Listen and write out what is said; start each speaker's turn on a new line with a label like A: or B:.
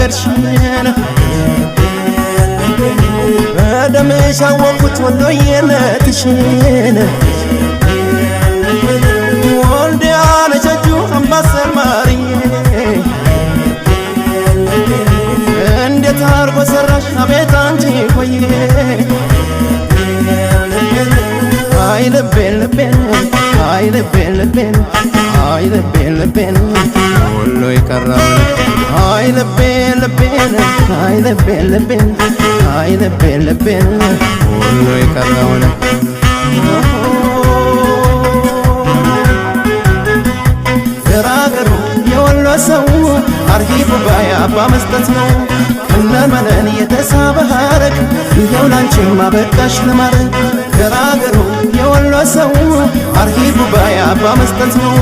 A: መንገድሽን በደምሽ አወቅኩት ወሎዬነትሽን ወልዲያ ነሸጁ አምባሰል ማርዬ እንዴት አርጎ ሰራሽ አቤት አንቺ ቆየ አይ ልቤን ልቤን አይ ልቤን ልቤን አይ ልቤን ልቤን ወሎ የቀረውን አይ ልቤን ልቤን አይ ልቤን ልቤን አይ ልቤን ልቤን ወሎ የቀረውን ገራገሩ የወሎ ሰው አርሂቡ ባይ አባ መስጠት ነው እነመነን የተሳበ ሀረግ ይኸው ላንቺማ በቃሽ ለማረግ ገራገሩ የወሎ ሰው አርሂቡ ባይ አባ መስጠት ነው